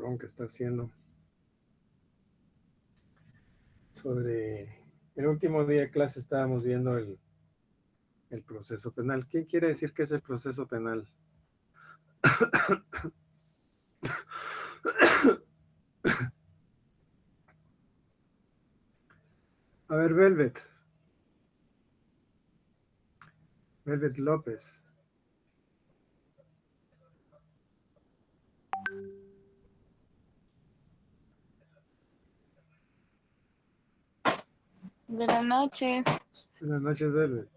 calorón que está haciendo. Sobre el último día de clase estábamos viendo el proceso penal. ¿Qué quiere decir que es el proceso penal? A ver, Velvet López. Buenas noches. Buenas noches, Velvet.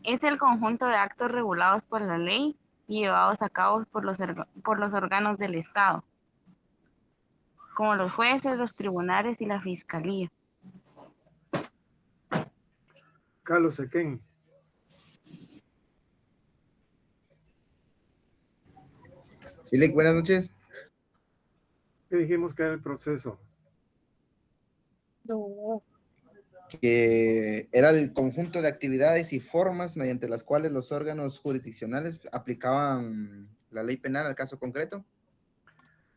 Es el conjunto de actos regulados por la ley y llevados a cabo por los órganos del Estado, como los jueces, los tribunales y la fiscalía. Carlos Sequén. Sí, buenas noches. ¿Qué dijimos que era el proceso? No. Que era el conjunto de actividades y formas mediante las cuales los órganos jurisdiccionales aplicaban la ley penal al caso concreto.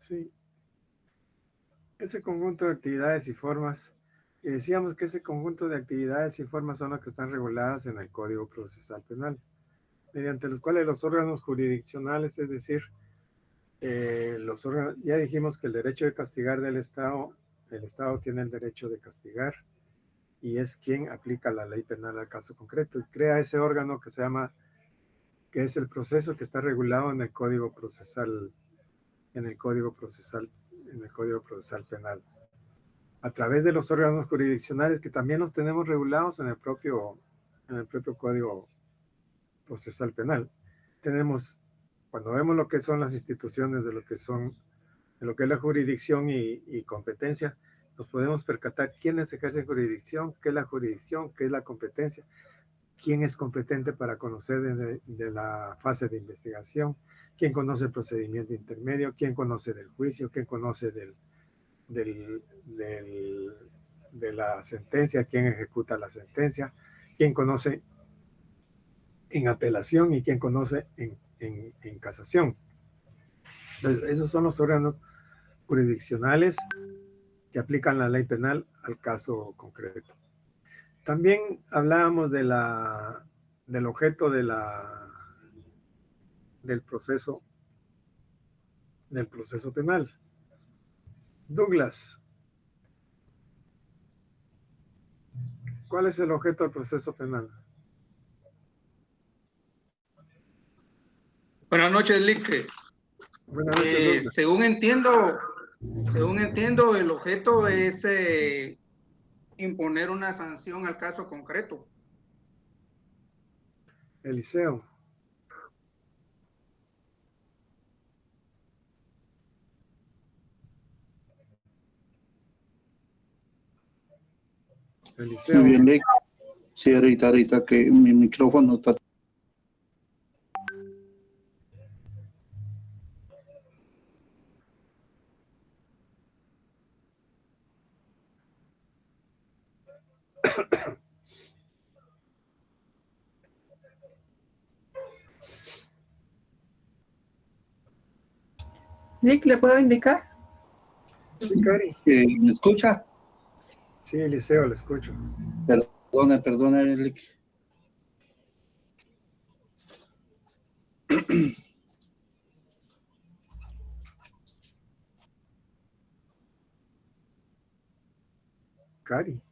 Sí. Ese conjunto de actividades y formas, y decíamos que ese conjunto de actividades y formas son las que están reguladas en el Código Procesal Penal, mediante los cuales los órganos jurisdiccionales, es decir, los órganos, ya dijimos que el derecho de castigar del Estado, el Estado tiene el derecho de castigar y es quien aplica la ley penal al caso concreto y crea ese órgano que se llama, que es el proceso que está regulado en el Código Procesal, en el Código Procesal Penal, a través de los órganos jurisdiccionales que también los tenemos regulados en el propio Código Procesal Penal. Tenemos, cuando vemos lo que son las instituciones de lo que es la jurisdicción y competencia, nos podemos percatar quiénes ejercen jurisdicción, qué es la jurisdicción, qué es la competencia, quién es competente para conocer de la fase de investigación, quién conoce el procedimiento intermedio, quién conoce del juicio, quién conoce de la sentencia, quién ejecuta la sentencia, quién conoce en apelación y quién conoce en casación. Entonces, esos son los órganos jurisdiccionales que aplican la ley penal al caso concreto. También hablábamos del objeto del proceso penal. Douglas, ¿cuál es el objeto del proceso penal? Buenas noches, Lice. Buenas noches, Douglas. Según entiendo, el objeto es imponer una sanción al caso concreto. Eliseo. Eliseo. Muy bien, Lick. Sí, ahorita que mi micrófono está. Lick, ¿le puedo indicar? Sí, Cari. ¿Me escucha? Sí, Eliseo, le escucho. Perdona, Lick. Cari.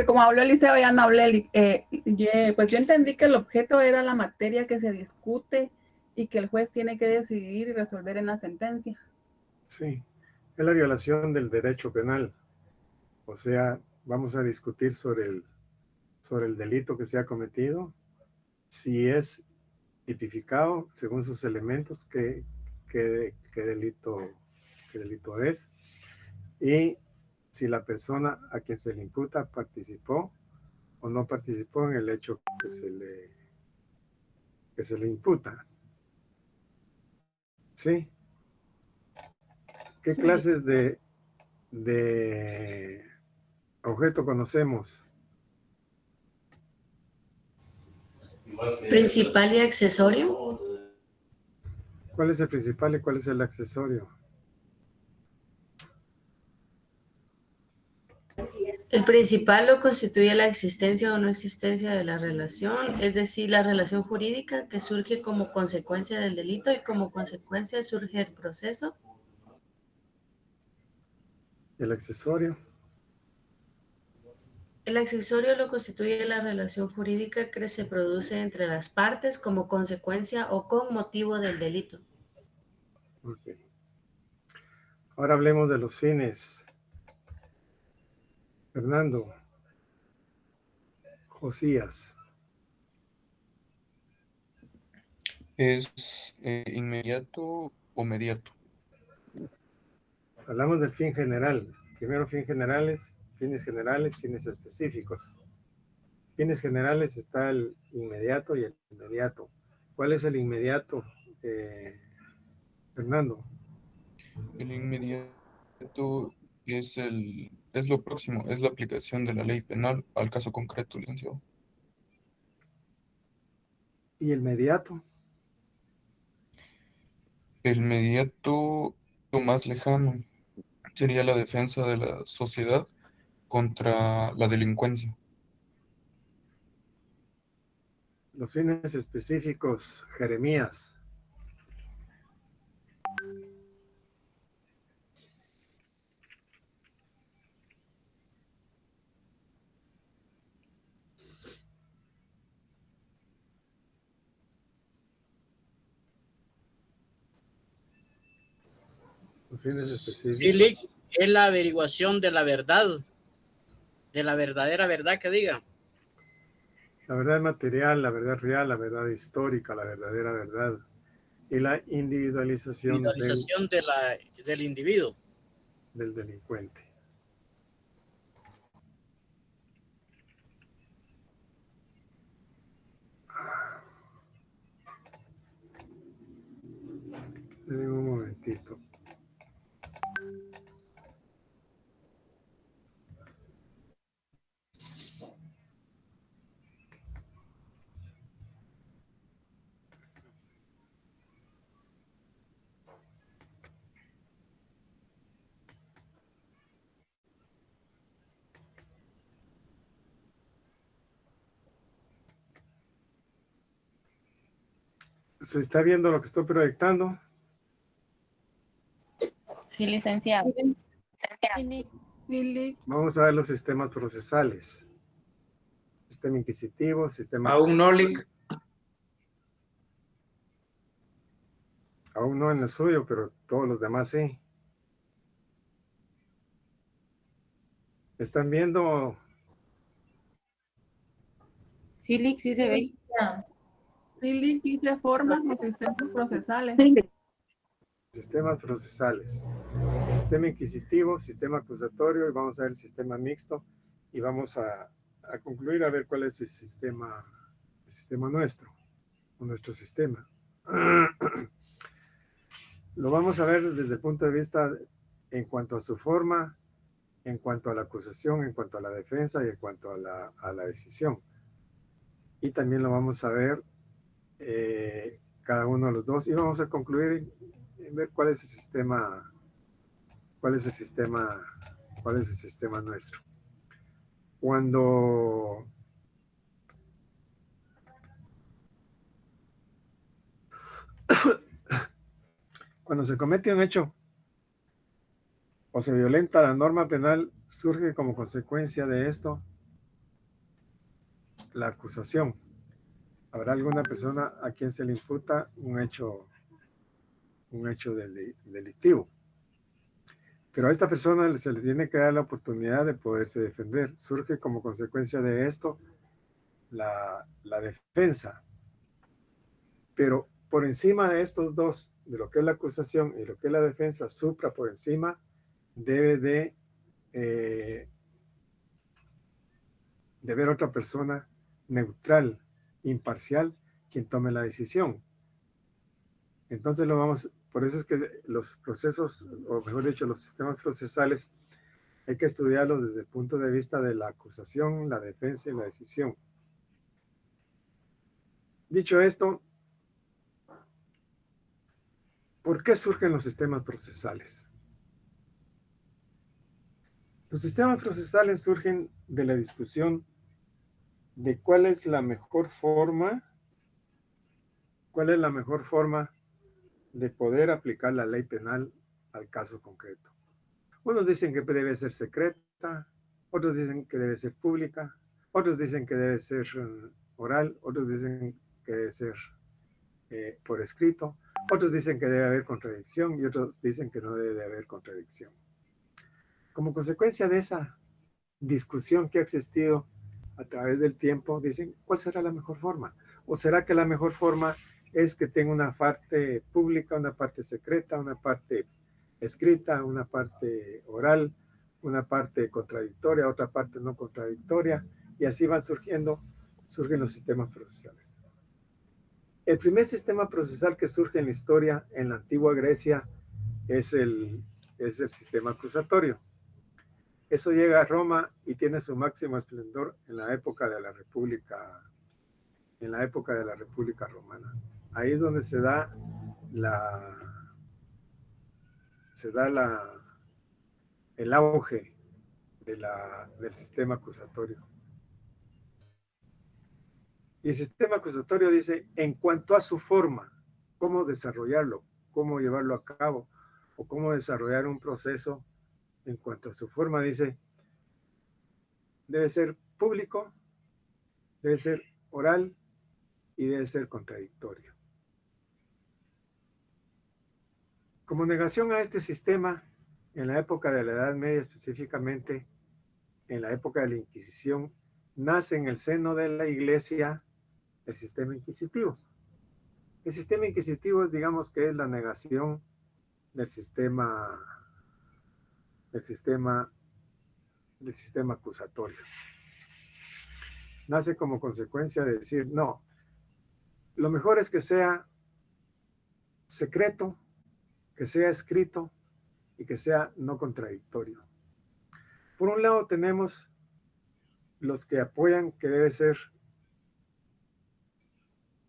Como habló Eliseo, ya no hablé. Pues yo entendí que el objeto era la materia que se discute y que el juez tiene que decidir y resolver en la sentencia. Sí, es la violación del derecho penal. O sea, vamos a discutir sobre el delito que se ha cometido, si es tipificado según sus elementos, qué delito es, y si la persona a quien se le imputa participó o no participó en el hecho que se le imputa. ¿Sí? ¿Qué Sí. clases de objeto conocemos? Principal y accesorio. ¿Cuál es el principal y cuál es el accesorio? El principal lo constituye la existencia o no existencia de la relación, es decir, la relación jurídica que surge como consecuencia del delito y como consecuencia surge el proceso. ¿El accesorio? El accesorio lo constituye la relación jurídica que se produce entre las partes como consecuencia o con motivo del delito. Ok. Ahora hablemos de los fines. Fernando, Josías. Es inmediato o mediato. Hablamos del fin general. Primero fines generales, fines específicos. Fines generales está el inmediato y el inmediato. ¿Cuál es el inmediato, Fernando? El inmediato es lo próximo, es la aplicación de la ley penal al caso concreto, licenciado. ¿Y el mediato? El mediato, lo más lejano, sería la defensa de la sociedad contra la delincuencia. Los fines específicos, Jeremías. Los fines específicos. Philip, es la averiguación de la verdad, de la verdadera verdad que diga. La verdad material, la verdad real, la verdad histórica, la verdadera verdad. Y la individualización Del individuo. del delincuente. Un momentito. ¿Se está viendo lo que estoy proyectando? Sí, licenciado. Philip, Vamos a ver los sistemas procesales. Sistema inquisitivo, sistema... Aún no, Lic. Aún no en el suyo, pero todos los demás sí. ¿Están viendo? Sí, sí se ve. Philip dice formas o sistemas procesales. Sistemas procesales. Sistema inquisitivo, sistema acusatorio, y vamos a ver el sistema mixto, y vamos a concluir a ver cuál es el sistema nuestro, o nuestro sistema. Lo vamos a ver desde el punto de vista en cuanto a su forma, en cuanto a la acusación, en cuanto a la defensa y en cuanto a la decisión. Y también lo vamos a ver cada uno de los dos, y vamos a concluir en ver cuál es el sistema nuestro. Cuando se comete un hecho o se violenta la norma penal, surge como consecuencia de esto la acusación. Habrá alguna persona a quien se le imputa un hecho delictivo. Pero a esta persona se le tiene que dar la oportunidad de poderse defender. Surge como consecuencia de esto la defensa. Pero por encima de estos dos, de lo que es la acusación y lo que es la defensa, supra por encima, debe de haber otra persona neutral, imparcial, quien tome la decisión. Entonces por eso es que los procesos, o mejor dicho, los sistemas procesales, hay que estudiarlos desde el punto de vista de la acusación, la defensa y la decisión. Dicho esto, ¿Por qué surgen los sistemas procesales? Los sistemas procesales surgen de la discusión de cuál es la mejor forma de poder aplicar la ley penal al caso concreto. Unos dicen que debe ser secreta, otros dicen que debe ser pública, otros dicen que debe ser oral, otros dicen que debe ser por escrito, otros dicen que debe haber contradicción y otros dicen que no debe haber contradicción. Como consecuencia de esa discusión que ha existido a través del tiempo, dicen, ¿cuál será la mejor forma? ¿O será que la mejor forma es que tenga una parte pública, una parte secreta, una parte escrita, una parte oral, una parte contradictoria, otra parte no contradictoria, y así surgen los sistemas procesales? El primer sistema procesal que surge en la historia, en la antigua Grecia, es el sistema acusatorio. Eso llega a Roma y tiene su máximo esplendor en la época de la República Romana. Ahí es donde se da el auge del sistema acusatorio. Y el sistema acusatorio dice, en cuanto a su forma, cómo desarrollarlo, cómo llevarlo a cabo, o cómo desarrollar un proceso, en cuanto a su forma, dice, debe ser público, debe ser oral y debe ser contradictorio. Como negación a este sistema, en la época de la Edad Media, específicamente en la época de la Inquisición, nace en el seno de la Iglesia el sistema inquisitivo. El sistema inquisitivo, digamos que es la negación del sistema acusatorio. Nace como consecuencia de decir, no, lo mejor es que sea secreto, que sea escrito y que sea no contradictorio. Por un lado tenemos los que apoyan que debe ser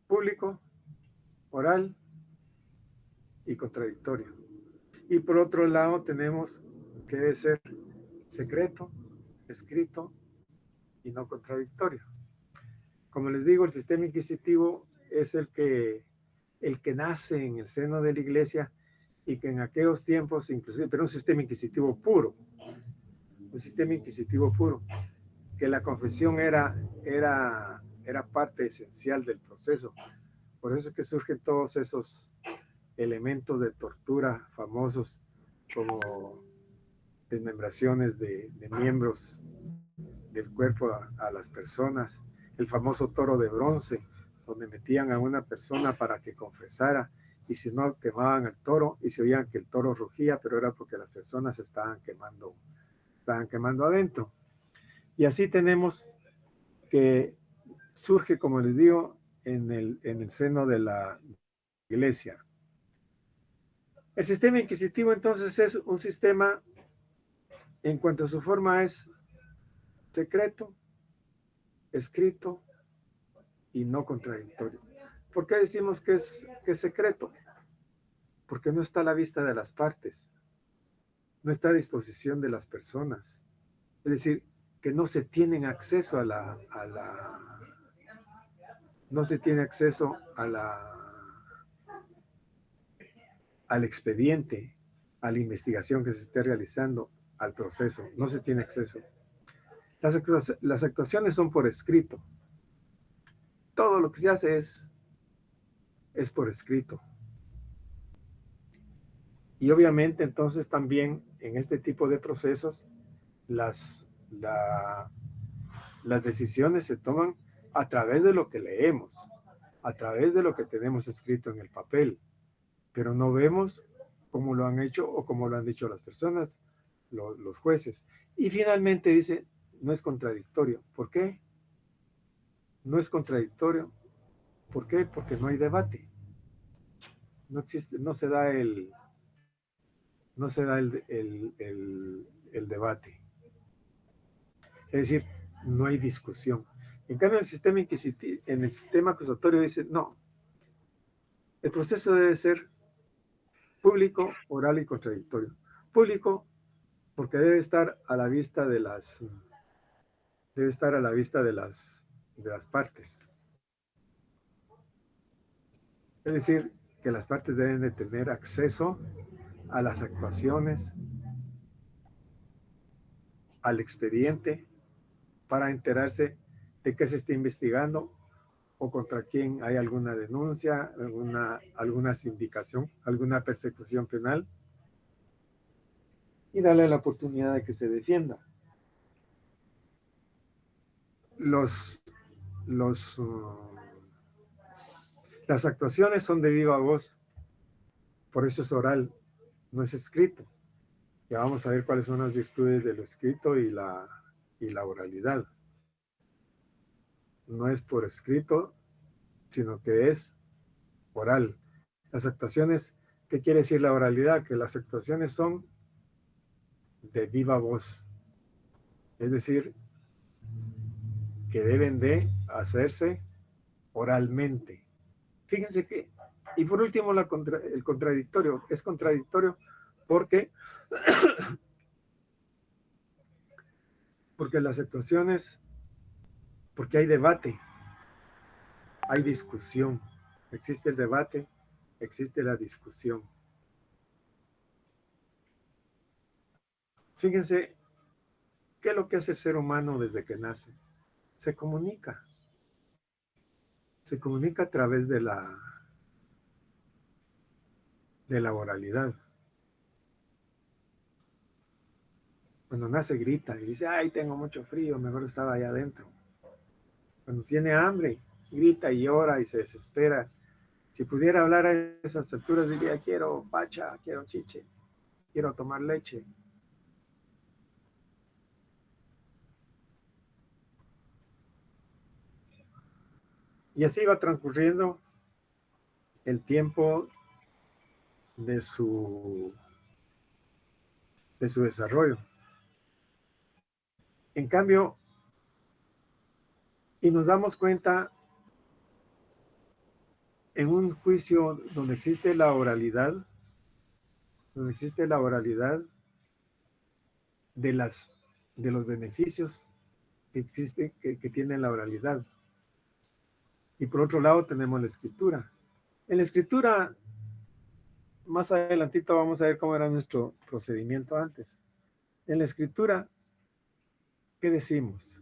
público, oral y contradictorio. Y por otro lado tenemos que debe ser secreto, escrito y no contradictorio. Como les digo, el sistema inquisitivo es el que nace en el seno de la Iglesia y que en aquellos tiempos, inclusive, pero un sistema inquisitivo puro, que la confesión era parte esencial del proceso. Por eso es que surgen todos esos elementos de tortura famosos, como desmembraciones de miembros del cuerpo a las personas, el famoso toro de bronce, donde metían a una persona para que confesara, y si no, quemaban al toro, y se oían que el toro rugía, pero era porque las personas estaban quemando adentro. Y así tenemos que surge, como les digo, en el seno de la Iglesia. El sistema inquisitivo, entonces, es un sistema, en cuanto a su forma, es secreto, escrito y no contradictorio. ¿Por qué decimos que es secreto? Porque no está a la vista de las partes, no está a disposición de las personas. Es decir, que no se tienen acceso al expediente, a la investigación que se esté realizando, al proceso. No se tiene acceso. Las actuaciones son por escrito. Todo lo que se hace es por escrito. Y obviamente entonces también en este tipo de procesos las decisiones se toman a través de lo que leemos, a través de lo que tenemos escrito en el papel, pero no vemos cómo lo han hecho o cómo lo han dicho las personas, los jueces. Y finalmente dice, no es contradictorio. ¿Por qué? No es contradictorio. ¿Por qué? Porque no hay debate. No existe, no se da el debate. Es decir, no hay discusión. En cambio, en el sistema acusatorio dice, no, el proceso debe ser Público, oral y contradictorio. Público, porque debe estar a la vista de las partes. Es decir, que las partes deben de tener acceso a las actuaciones, al expediente, para enterarse de qué se está investigando o contra quién hay alguna denuncia, alguna sindicación, alguna persecución penal, y darle la oportunidad de que se defienda. Las actuaciones son de viva voz, por eso es oral, no es escrito. Ya vamos a ver cuáles son las virtudes de lo escrito y la oralidad. No es por escrito, sino que es oral. Las actuaciones, ¿qué quiere decir la oralidad? Que las actuaciones son de viva voz. Es decir, que deben de hacerse oralmente. Fíjense que, y por último, el contradictorio. Es contradictorio porque las actuaciones, porque hay debate, hay discusión. Existe el debate, existe la discusión. Fíjense, ¿qué es lo que hace el ser humano desde que nace? Se comunica. Se comunica a través de la oralidad. Cuando nace grita y dice, ay, tengo mucho frío, mejor estaba allá adentro. Cuando tiene hambre, grita y llora y se desespera. Si pudiera hablar a esas alturas, diría, quiero pacha, quiero chiche, quiero tomar leche. Y así va transcurriendo el tiempo de su desarrollo. En cambio, y nos damos cuenta en un juicio donde existe la oralidad, de los beneficios que tiene la oralidad. Y por otro lado tenemos la escritura. En la escritura, más adelantito vamos a ver cómo era nuestro procedimiento antes. En la escritura, ¿qué decimos?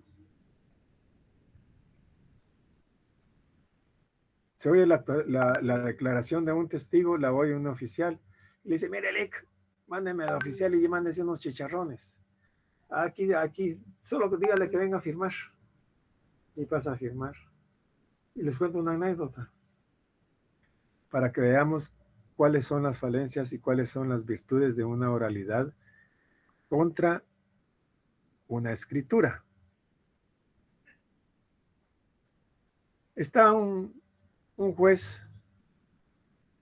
Se oye la declaración de un testigo, la oye un oficial, y le dice, mire, Lick, mándeme al oficial y mándese unos chicharrones. Aquí, solo dígale que venga a firmar. Y pasa a firmar. Y les cuento una anécdota, para que veamos cuáles son las falencias y cuáles son las virtudes de una oralidad contra una escritura. Está un juez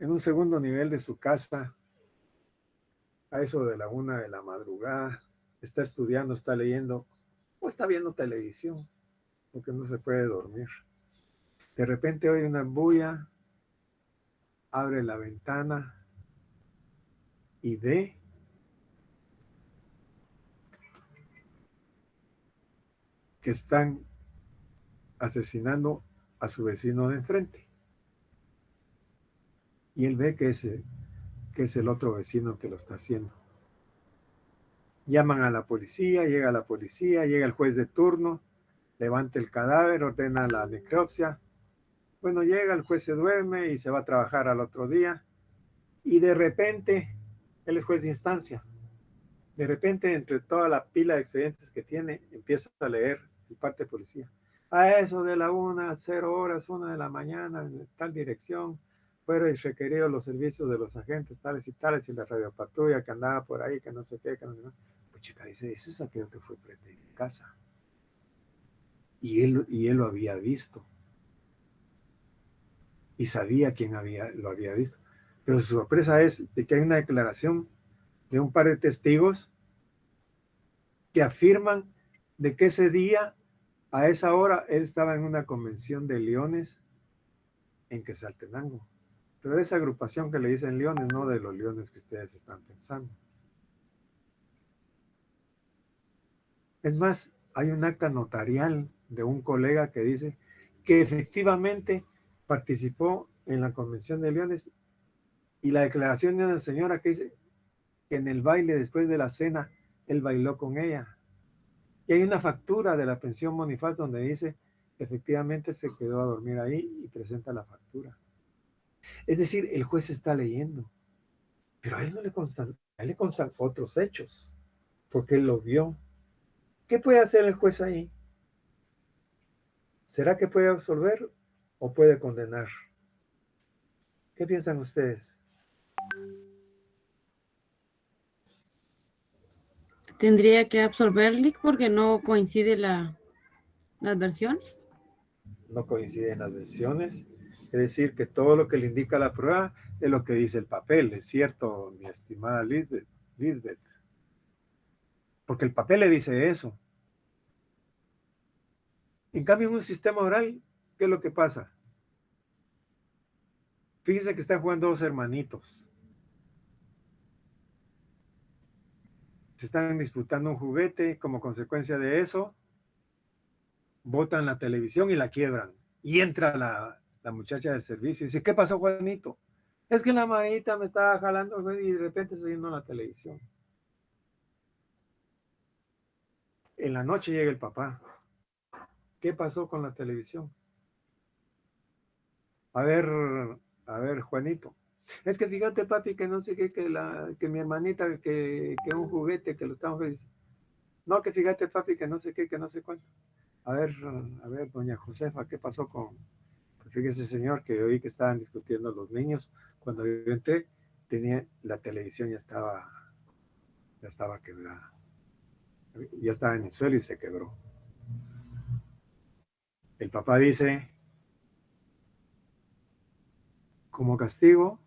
en un segundo nivel de su casa, a eso de la 1 de la madrugada, está estudiando, está leyendo, o está viendo televisión, porque no se puede dormir. De repente oye una bulla, abre la ventana y ve que están asesinando a su vecino de enfrente. Y él ve que es el otro vecino que lo está haciendo. Llaman a la policía, llega el juez de turno, levanta el cadáver, ordena la necropsia. Bueno, llega, el juez se duerme y se va a trabajar al otro día. Y de repente, él es juez de instancia. De repente, entre toda la pila de expedientes que tiene, empieza a leer el parte de policía. A eso de la 1 de la mañana, en tal dirección, fueron requeridos los servicios de los agentes tales y tales, y la radiopatrulla que andaba por ahí, que no sé qué, que no sé qué. Pues chica, dice, eso es aquello que fue frente en casa. Y él lo había visto. Y sabía quién lo había visto. Pero su sorpresa es de que hay una declaración de un par de testigos que afirman de que ese día, a esa hora, él estaba en una convención de leones en Quetzaltenango. pero de esa agrupación que le dicen leones, no de los leones que ustedes están pensando. Es más, hay un acta notarial de un colega que dice que efectivamente participó en la Convención de Leones, y la declaración de una señora que dice que en el baile después de la cena él bailó con ella. Y hay una factura de la pensión Bonifaz donde dice que efectivamente se quedó a dormir ahí y presenta la factura. Es decir, el juez está leyendo, pero a él no le constan, a él le constan otros hechos, porque él lo vio. ¿Qué puede hacer el juez ahí? ¿Será que puede absolver o puede condenar? ¿Qué piensan ustedes? Tendría que absorberle porque no coincide las versiones. No coinciden las versiones, es decir, que todo lo que le indica la prueba es lo que dice el papel, ¿es cierto, mi estimada Lisbeth? Porque el papel le dice eso. En cambio, en un sistema oral, ¿qué es lo que pasa? Fíjense que están jugando dos hermanitos. Se están disputando un juguete, como consecuencia de eso, botan la televisión y la quiebran. Y entra la muchacha del servicio y dice, ¿qué pasó, Juanito? Es que la mamadita me estaba jalando y de repente se vino la televisión. En la noche llega el papá. ¿Qué pasó con la televisión? A ver, Juanito. Es que fíjate, papi, que no sé qué, que mi hermanita, que un juguete, que lo estamos... No, que fíjate, papi, que no sé qué, que no sé cuánto. A ver, doña Josefa, ¿qué pasó con...? Pues fíjese, señor, que oí que estaban discutiendo los niños. Cuando yo entré, la televisión ya estaba quebrada. Ya estaba en el suelo y se quebró. El papá dice, como castigo,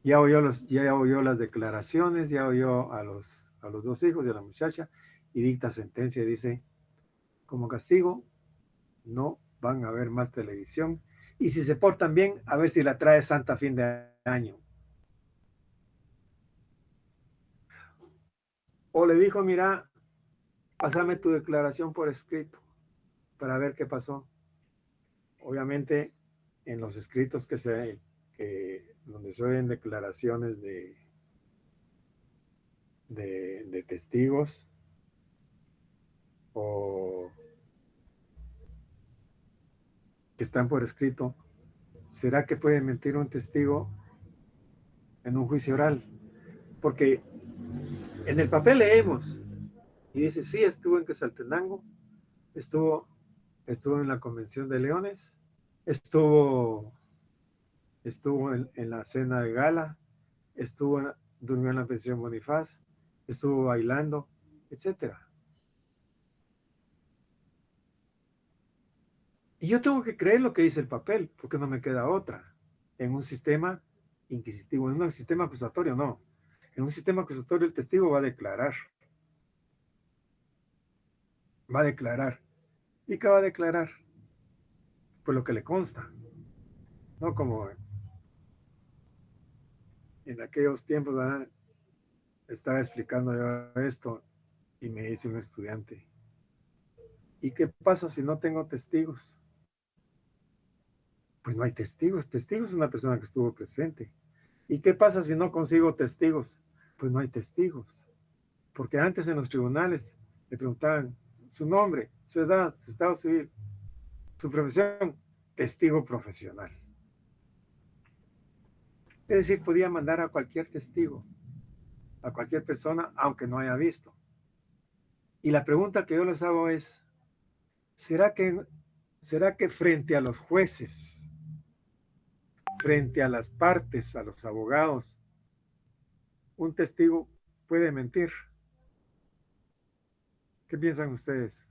ya oyó las declaraciones, ya oyó a los dos hijos de la muchacha y dicta sentencia y dice, como castigo, no van a ver más televisión, y si se portan bien, a ver si la trae Santa fin de año. O le dijo, mira, pásame tu declaración por escrito para ver qué pasó. Obviamente, en los escritos donde se oyen declaraciones de testigos o que están por escrito, ¿será que puede mentir un testigo en un juicio oral? Porque en el papel leemos y dice, sí, estuvo en Quetzaltenango, estuvo en la Convención de Leones, estuvo en la cena de gala, durmió en la pensión Bonifaz, estuvo bailando, etcétera. Y yo tengo que creer lo que dice el papel, porque no me queda otra. En un sistema inquisitivo, en un sistema acusatorio, no. En un sistema acusatorio el testigo va a declarar. Va a declarar. ¿Y qué va a declarar? Pues lo que le consta. No como en aquellos tiempos, ¿verdad? Estaba explicando yo esto y me dice un estudiante, ¿y qué pasa si no tengo testigos? Pues no hay testigos. Testigos es una persona que estuvo presente. ¿Y qué pasa si no consigo testigos? Pues no hay testigos. Porque antes en los tribunales le preguntaban su nombre, su edad, su estado civil, su profesión, testigo profesional. Es decir, podía mandar a cualquier testigo, a cualquier persona, aunque no haya visto. Y la pregunta que yo les hago es, ¿será que frente a los jueces, frente a las partes, a los abogados, un testigo puede mentir? ¿Qué piensan ustedes?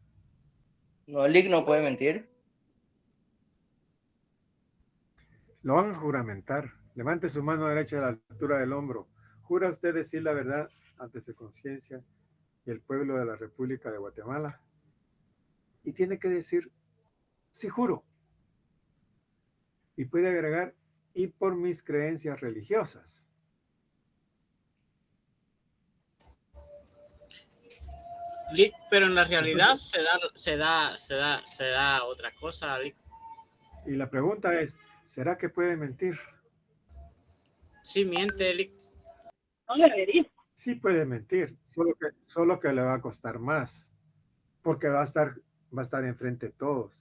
No, el LIC no puede mentir. Lo van a juramentar. Levante su mano derecha a la altura del hombro. ¿Jura usted decir la verdad ante su conciencia y el pueblo de la República de Guatemala? Y tiene que decir, sí juro. Y puede agregar, y por mis creencias religiosas. Pero en la realidad se da otra cosa, Lick. Y la pregunta es, ¿será que puede mentir? Sí miente, Lick. No debería. Sí puede mentir, solo que le va a costar más, porque va a estar enfrente de todos.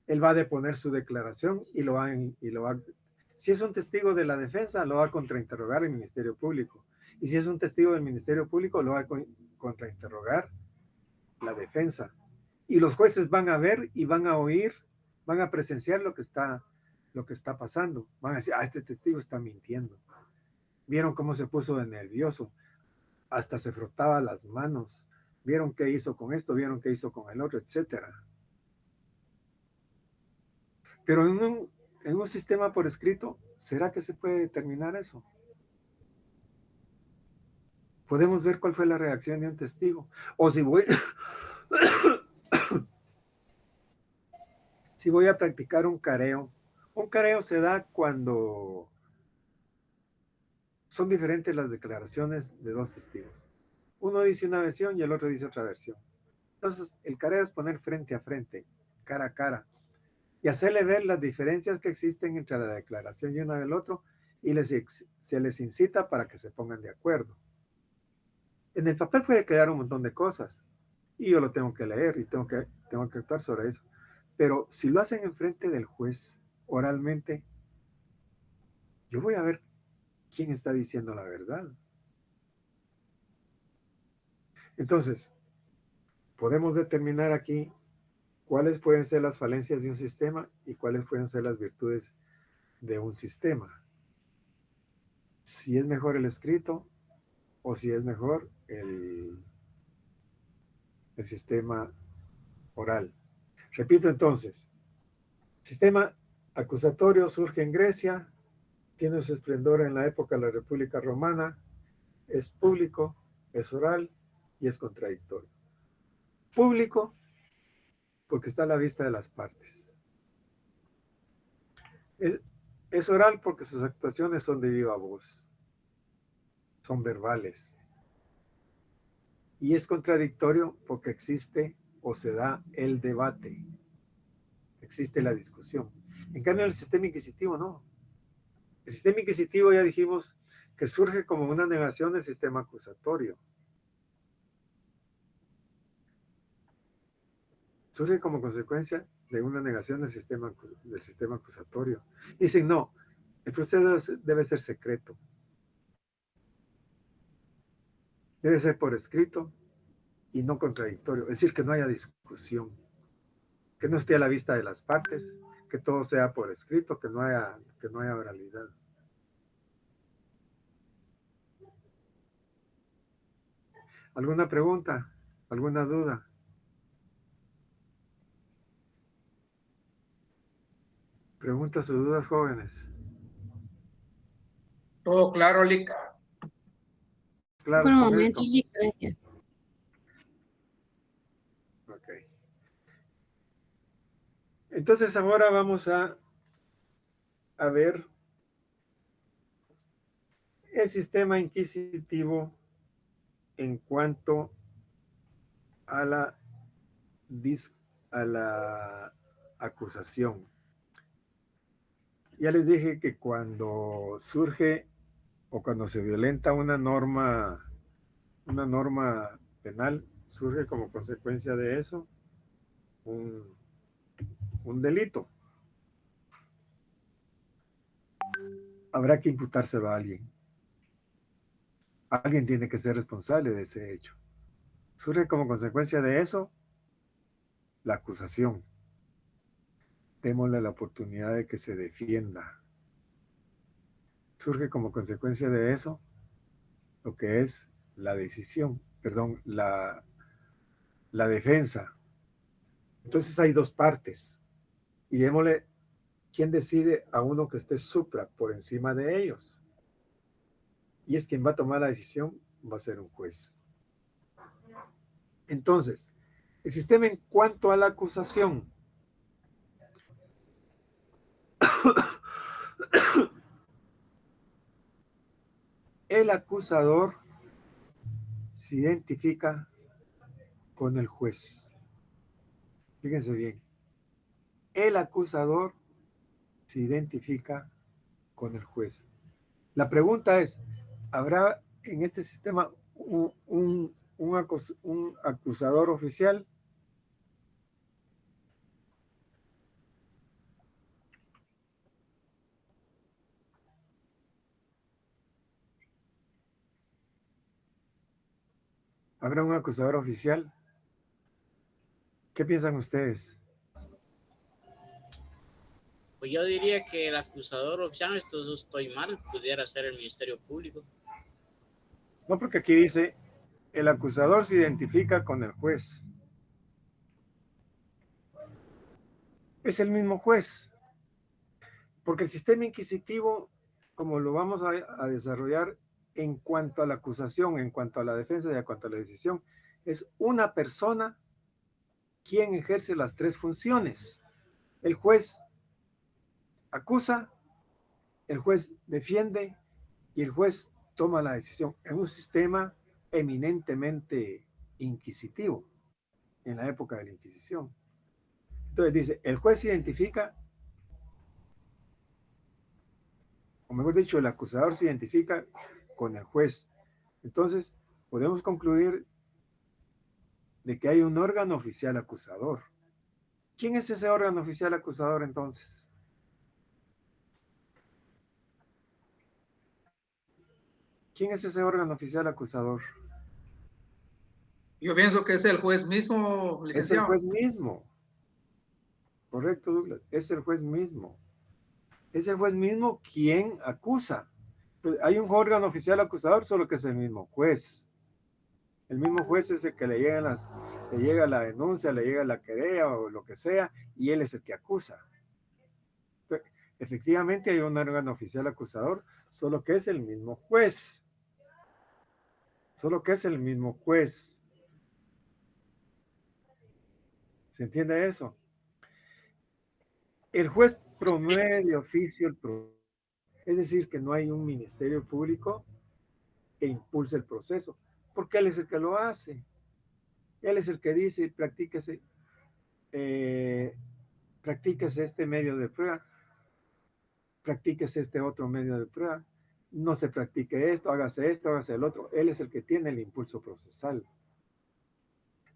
Él va a deponer su declaración y lo va, si es un testigo de la defensa, lo va a contrainterrogar el Ministerio Público. Y si es un testigo del Ministerio Público, lo va a contrainterrogar la defensa. Y los jueces van a ver y van a oír, van a presenciar lo que está pasando. Van a decir, este testigo está mintiendo. Vieron cómo se puso de nervioso, hasta se frotaba las manos. Vieron qué hizo con esto, vieron qué hizo con el otro, etcétera. Pero en un sistema por escrito, ¿será que se puede determinar eso? Podemos ver cuál fue la reacción de un testigo. O si voy, si voy a practicar un careo. Un careo se da cuando son diferentes las declaraciones de dos testigos. Uno dice una versión y el otro dice otra versión. Entonces, el careo es poner frente a frente, cara a cara, y hacerle ver las diferencias que existen entre la declaración y una del otro, y se les incita para que se pongan de acuerdo. En el papel puede quedar un montón de cosas, y yo lo tengo que leer, y tengo que actuar sobre eso. Pero si lo hacen enfrente del juez, oralmente, yo voy a ver quién está diciendo la verdad. Entonces, podemos determinar aquí cuáles pueden ser las falencias de un sistema y cuáles pueden ser las virtudes de un sistema. Si es mejor el escrito o si es mejor el sistema oral. Repito entonces, sistema acusatorio surge en Grecia, tiene su esplendor en la época de la República Romana, es público, es oral y es contradictorio. Público, porque está a la vista de las partes. Es oral porque sus actuaciones son de viva voz, son verbales. Y es contradictorio porque existe o se da el debate, existe la discusión. En cambio, el sistema inquisitivo no. El sistema inquisitivo ya dijimos que surge como una negación del sistema acusatorio. Surge como consecuencia de una negación del sistema acusatorio. Dicen, no, el proceso debe ser secreto. Debe ser por escrito y no contradictorio. Es decir, que no haya discusión, que no esté a la vista de las partes, que todo sea por escrito, que no haya oralidad. ¿Alguna pregunta? ¿Alguna duda? Preguntas o dudas, jóvenes. Todo claro, Lick. Claro, Por el con momento, esto. Lick, gracias. Ok. Entonces ahora vamos a ver el sistema inquisitivo en cuanto a la acusación. Ya les dije que cuando surge o cuando se violenta una norma penal, surge como consecuencia de eso un delito. Habrá que imputárselo a alguien. Alguien tiene que ser responsable de ese hecho. Surge como consecuencia de eso la acusación. Démosle la oportunidad de que se defienda. Surge como consecuencia de eso lo que es la decisión, perdón, la defensa. Entonces hay dos partes. Y démosle quién decide a uno que esté supra, por encima de ellos. Y es quien va a tomar la decisión, va a ser un juez. Entonces, el sistema en cuanto a la acusación. el acusador se identifica con el juez. Fíjense bien. El acusador se identifica con el juez. La pregunta es, ¿habrá en este sistema un acusador oficial? ¿Habrá un acusador oficial? ¿Qué piensan ustedes? Pues yo diría que el acusador oficial, esto no estoy mal, pudiera ser el Ministerio Público. No, porque aquí dice, el acusador se identifica con el juez. Es el mismo juez. Porque el sistema inquisitivo, como lo vamos a desarrollar en cuanto a la acusación, en cuanto a la defensa y en cuanto a la decisión, es una persona quien ejerce las tres funciones. El juez acusa, el juez defiende y el juez toma la decisión en un sistema eminentemente inquisitivo, en la época de la Inquisición. Entonces dice, el juez se identifica, o mejor dicho, el acusador se identifica con el juez. Entonces, podemos concluir de que hay un órgano oficial acusador. ¿Quién es ese órgano oficial acusador entonces? ¿Quién es ese órgano oficial acusador? Yo pienso que es el juez mismo, Es el licenciado. juez mismo. Correcto, Douglas. Es el juez mismo. Es el juez mismo quien acusa. Pues hay un órgano oficial acusador, solo que es el mismo juez. El mismo juez es el que le llega la denuncia, le llega la querella o lo que sea, y él es el que acusa. Entonces, efectivamente hay un órgano oficial acusador, solo que es el mismo juez. Solo que es el mismo juez. ¿Se entiende eso? El juez promueve de oficio el proceso. Es decir, que no hay un ministerio público que impulse el proceso, porque él es el que lo hace. Él es el que dice, practíquese este medio de prueba, practíquese este otro medio de prueba, no se practique esto, hágase el otro. Él es el que tiene el impulso procesal.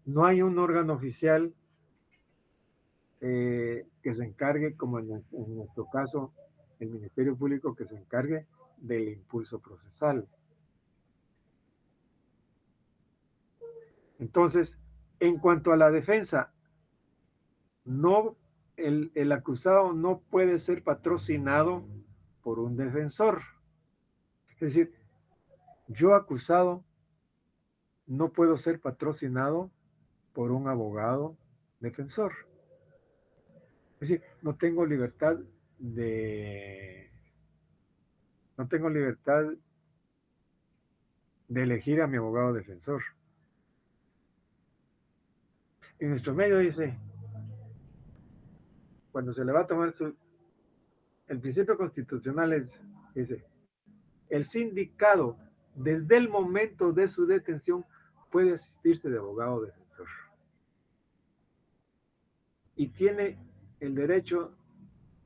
No hay un órgano oficial que se encargue, como en nuestro caso, el Ministerio Público, que se encargue del impulso procesal. Entonces, en cuanto a la defensa, no, el acusado no puede ser patrocinado por un defensor. Es decir, yo acusado no puedo ser patrocinado por un abogado defensor. Es decir, no tengo libertad de elegir a mi abogado defensor. En nuestro medio dice, cuando se le va a tomar el principio constitucional dice, el sindicado desde el momento de su detención puede asistirse de abogado defensor. Y tiene el derecho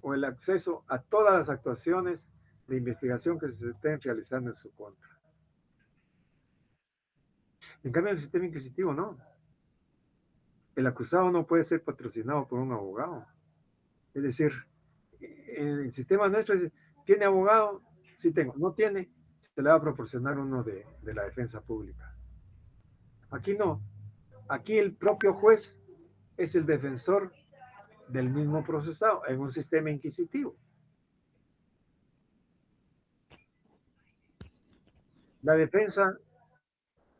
o el acceso a todas las actuaciones de investigación que se estén realizando en su contra. En cambio, en el sistema inquisitivo no. El acusado no puede ser patrocinado por un abogado. Es decir, en el sistema nuestro dice, ¿tiene abogado? Sí tengo. No tiene, se le va a proporcionar uno de la defensa pública. Aquí no. Aquí el propio juez es el defensor del mismo procesado en un sistema inquisitivo. La defensa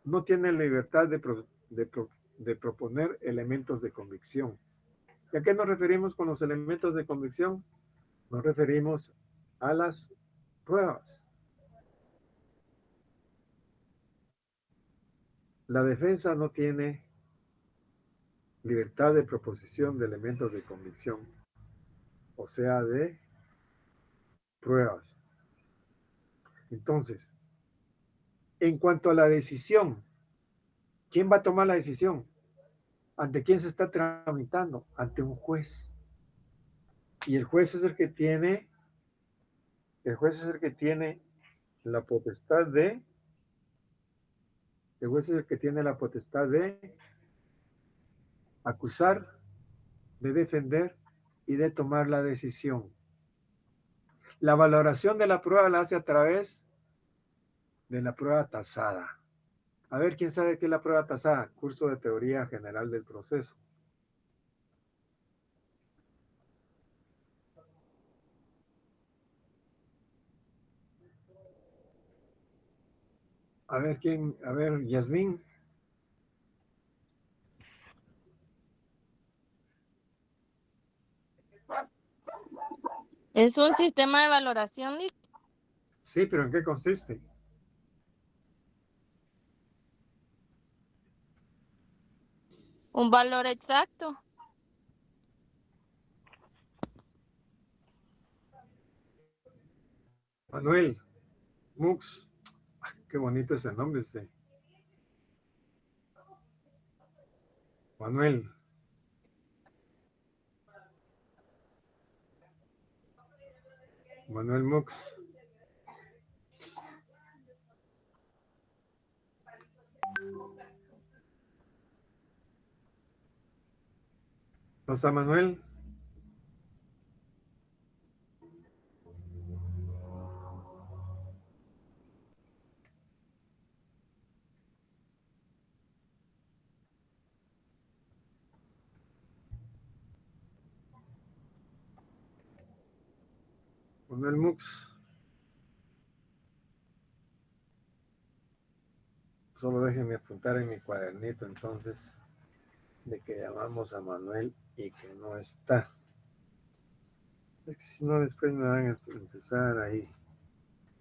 no tiene libertad de proponer elementos de convicción. ¿Y a qué nos referimos con los elementos de convicción? Nos referimos a las pruebas. La defensa no tiene libertad de proposición de elementos de convicción, o sea, de pruebas. Entonces, En cuanto a la decisión, ¿quién va a tomar la decisión? ¿Ante quién se está tramitando? Ante un juez. Y el juez es el que tiene, la potestad de, el juez es el que tiene la potestad de acusar, de defender y de tomar la decisión. La valoración de la prueba la hace a través de la prueba tasada. A ver, ¿quién sabe qué es la prueba tasada? Curso de teoría general del proceso. A ver, ¿quién? A ver, Yasmín. Es un sistema de valoración, Lick. Sí, pero ¿en qué consiste? Un valor exacto. Manuel, Mux. Qué bonito ese nombre este. Manuel. Manuel Mux. ¿No está Manuel? Manuel Mux. Solo déjenme apuntar en mi cuadernito entonces de que llamamos a Manuel y que no está. Es que si no después me van a empezar ahí.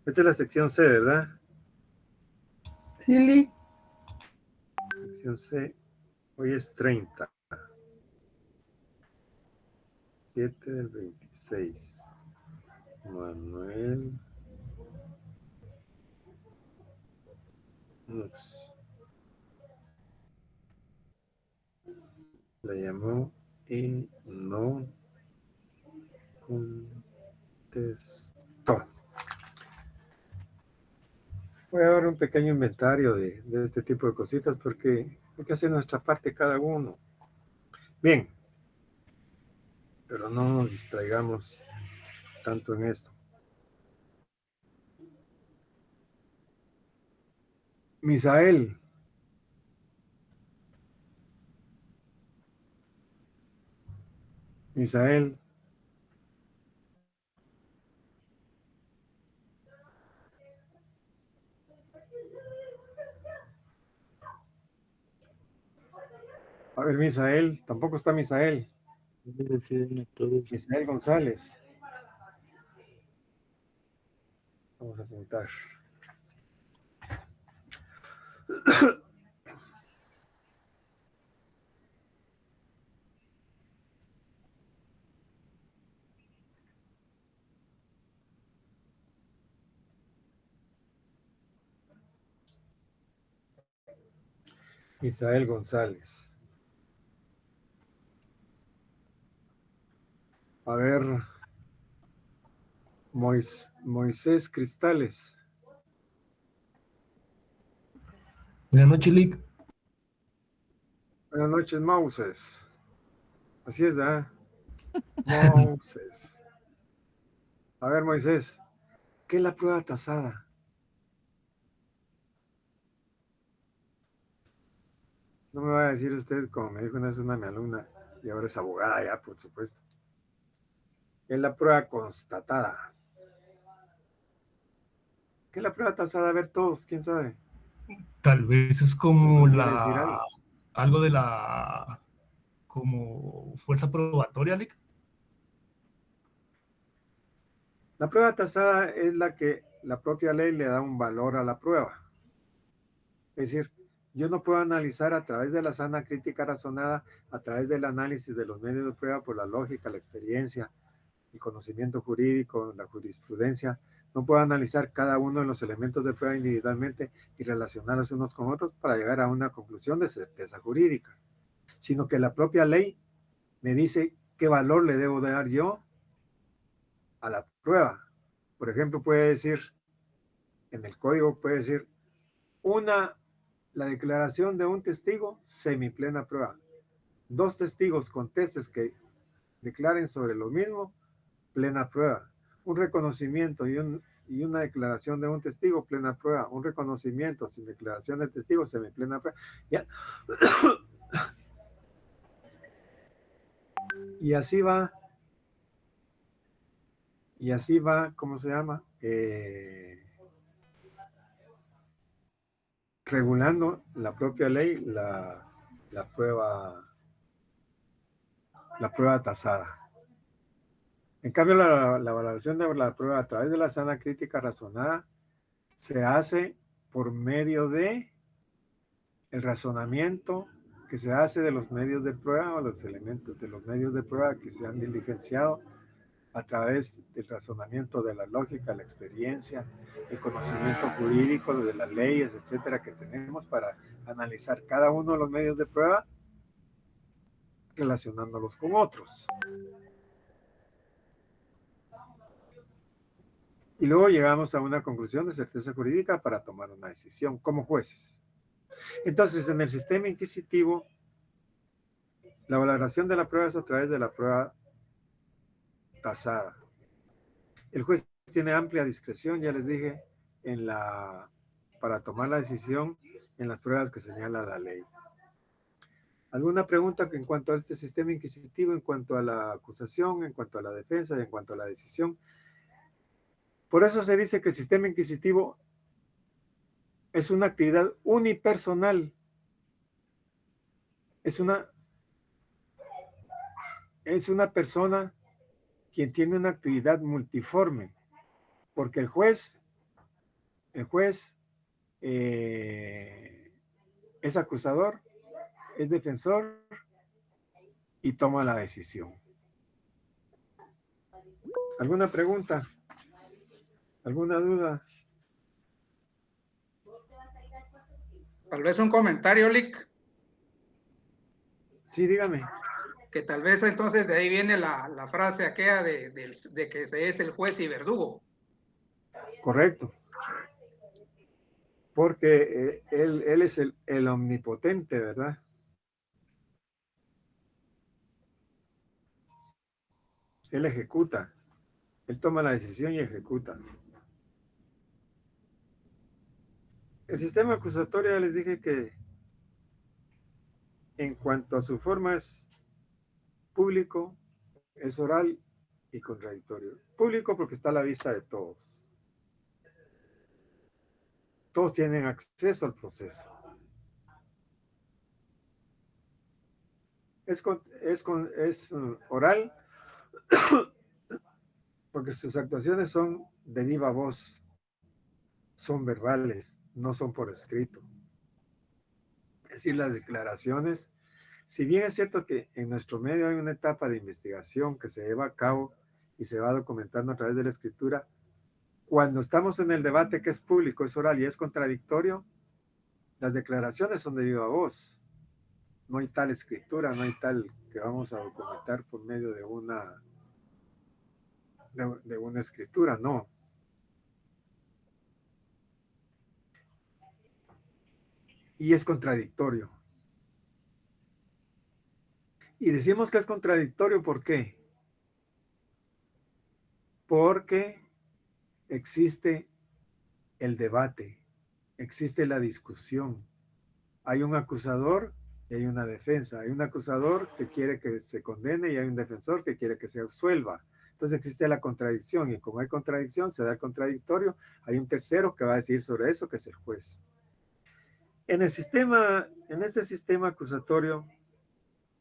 Esta es la sección C, ¿verdad? Sí, Lick. Sección C. Hoy es 30. 7 del 26. Manuel Mux. Le llamó y no contestó. Voy a dar un pequeño inventario de este tipo de cositas porque hay que hacer nuestra parte cada uno. Bien, pero no nos distraigamos tanto en esto. Misael. Misael. A ver, Misael. Tampoco está Misael. Misael González. Vamos a apuntar. Misael González. A ver, Moisés Cristales. Buenas noches, Lick. Buenas noches, Moses. Así es, ¿verdad? Moses. A ver, Moisés, ¿qué es la prueba tasada? No me va a decir usted, como me dijo una vez una mi alumna, y ahora es abogada ya, por supuesto. ¿Qué es la prueba constatada? ¿Qué es la prueba tasada? A ver todos, ¿quién sabe? Tal vez es como ¿Quiere decir algo? algo de la como fuerza probatoria, Lick. La prueba tasada es la que la propia ley le da un valor a la prueba. Es decir, yo no puedo analizar a través de la sana crítica razonada, a través del análisis de los medios de prueba por la lógica, la experiencia, el conocimiento jurídico, la jurisprudencia, No puedo analizar cada uno de los elementos de prueba individualmente y relacionarlos unos con otros para llegar a una conclusión de certeza jurídica, sino que la propia ley me dice qué valor le debo dar yo a la prueba. Por ejemplo, puede decir, en el código puede decir, la declaración de un testigo, semiplena prueba. 2 testigos contestes que declaren sobre lo mismo, plena prueba. Un reconocimiento y una declaración de un testigo, plena prueba. Un reconocimiento sin declaración de testigo, semiplena prueba. ¿Ya? Y así va, ¿cómo se llama? Regulando la propia ley la prueba tasada. En cambio, la valoración de la prueba a través de la sana crítica razonada se hace por medio de el razonamiento que se hace de los medios de prueba o los elementos de los medios de prueba que se han diligenciado a través del razonamiento de la lógica, la experiencia, el conocimiento jurídico de las leyes, etcétera, que tenemos para analizar cada uno de los medios de prueba relacionándolos con otros. Y luego llegamos a una conclusión de certeza jurídica para tomar una decisión como jueces. Entonces, en el sistema inquisitivo, la valoración de la prueba es a través de la prueba tasada. El juez tiene amplia discreción, ya les dije, para tomar la decisión en las pruebas que señala la ley. ¿Alguna pregunta en cuanto a este sistema inquisitivo, en cuanto a la acusación, en cuanto a la defensa y en cuanto a la decisión? Por eso se dice que el sistema inquisitivo es una actividad unipersonal. Es una persona quien tiene una actividad multiforme, porque el juez es acusador, es defensor y toma la decisión. ¿Alguna pregunta? ¿Alguna duda? Tal vez un comentario, Lick. Sí, dígame. Que tal vez entonces de ahí viene la frase aquella de que se es el juez y verdugo. Correcto. Porque él es el omnipotente, ¿verdad? Él ejecuta. Él toma la decisión y ejecuta. El sistema acusatorio, les dije que en cuanto a su forma es público, es oral y contradictorio. Público porque está a la vista de todos. Todos tienen acceso al proceso. Es oral porque sus actuaciones son de viva voz, son verbales, no son por escrito. Es decir, las declaraciones, si bien es cierto que en nuestro medio hay una etapa de investigación que se lleva a cabo y se va documentando a través de la escritura, cuando estamos en el debate que es público, es oral y es contradictorio, las declaraciones son de viva voz. No hay tal escritura, no hay tal que vamos a documentar por medio de una escritura, no. Y es contradictorio. Y decimos que es contradictorio, ¿por qué? Porque existe el debate, existe la discusión. Hay un acusador y hay una defensa. Hay un acusador que quiere que se condene y hay un defensor que quiere que se absuelva. Entonces existe la contradicción y como hay contradicción, se da el contradictorio, hay un tercero que va a decir sobre eso, que es el juez. En este sistema acusatorio,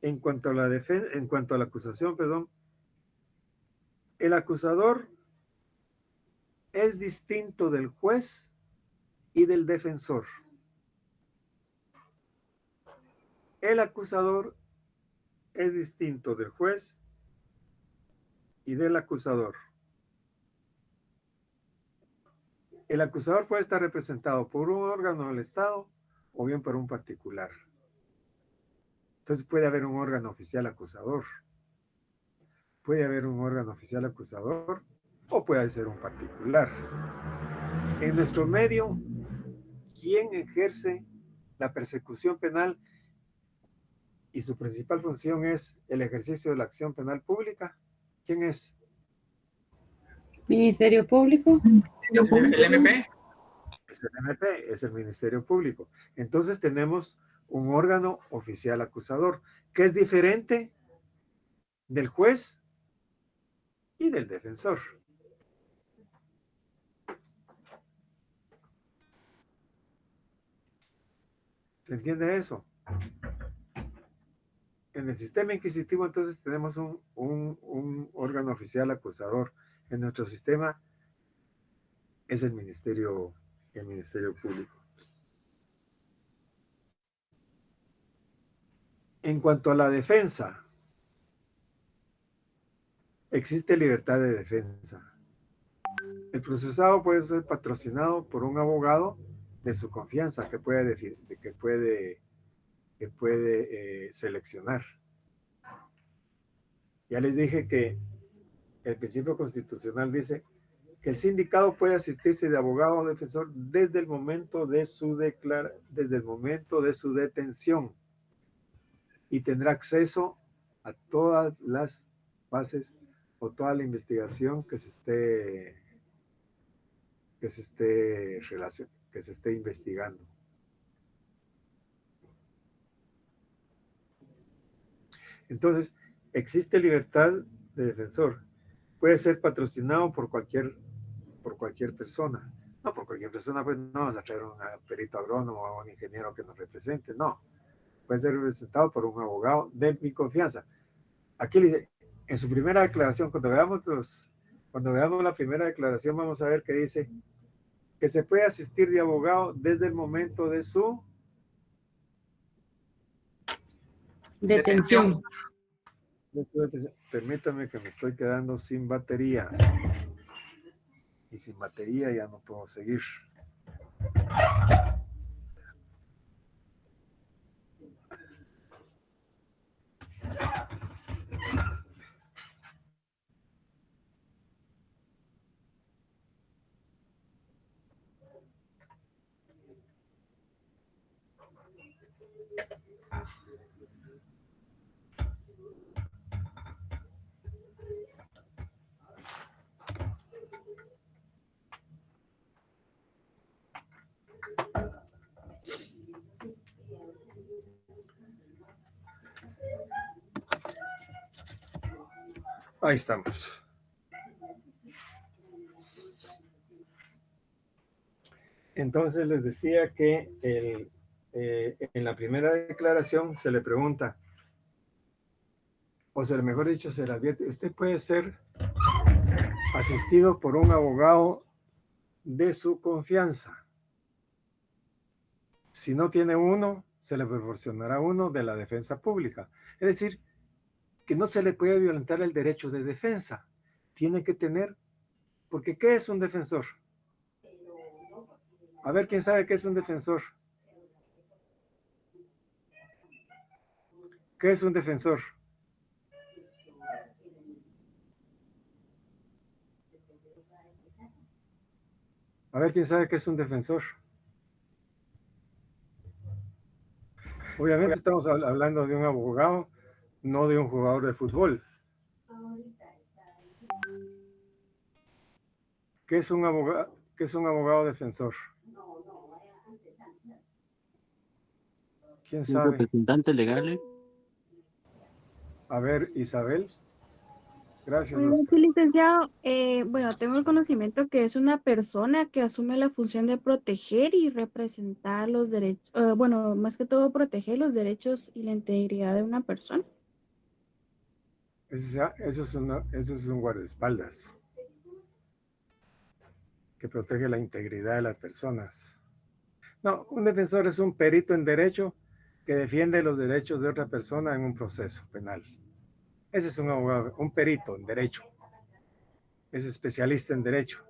en cuanto a la acusación, el acusador es distinto del juez y del defensor. El acusador es distinto del juez y del acusador. El acusador puede estar representado por un órgano del Estado o bien por un particular. Entonces puede haber un órgano oficial acusador. Puede haber un órgano oficial acusador o puede ser un particular. En nuestro medio, ¿quién ejerce la persecución penal? Y su principal función es el ejercicio de la acción penal pública. ¿Quién es? Ministerio Público. ¿El MP? Es el MP, es el Ministerio Público. Entonces tenemos un órgano oficial acusador, que es diferente del juez y del defensor. ¿Se entiende eso? En el sistema inquisitivo entonces tenemos un órgano oficial acusador. En nuestro sistema es el Ministerio Público. En cuanto a la defensa, existe libertad de defensa. El procesado puede ser patrocinado por un abogado de su confianza que puede seleccionar. Ya les dije que el principio constitucional dice que el sindicado puede asistirse de abogado o defensor desde el momento de su detención y tendrá acceso a todas las bases o toda la investigación que se esté investigando. Entonces, existe libertad de defensor. Puede ser patrocinado por cualquier persona. No, por cualquier persona, pues no vamos a traer un perito agrónomo o un ingeniero que nos represente, no. Puede ser representado por un abogado de mi confianza. Aquí le dice, en su primera declaración, cuando veamos la primera declaración, vamos a ver que dice que se puede asistir de abogado desde el momento de su detención. Permítame que me estoy quedando sin batería. Y sin batería ya no puedo seguir. Ahí estamos. Entonces les decía que en la primera declaración se le pregunta, o sea, mejor dicho, se le advierte, usted puede ser asistido por un abogado de su confianza. Si no tiene uno, se le proporcionará uno de la defensa pública. Es decir, que no se le puede violentar el derecho de defensa. Tiene que tener, porque ¿qué es un defensor? A ver, ¿quién sabe qué es un defensor? ¿Qué es un defensor? A ver, ¿quién sabe qué es un defensor? Obviamente estamos hablando de un abogado, no de un jugador de fútbol. ¿Qué es un abogado defensor? ¿Quién Un sabe? representante legal. A ver, Isabel. Gracias. Sí, licenciado. Bueno, tengo el conocimiento que es una persona que asume la función de proteger y representar los derechos, bueno, más que todo proteger los derechos y la integridad de una persona. Eso es un guardaespaldas que protege la integridad de las personas. No, un defensor es un perito en derecho que defiende los derechos de otra persona en un proceso penal. Ese es un abogado, un perito en derecho. Es especialista en derecho,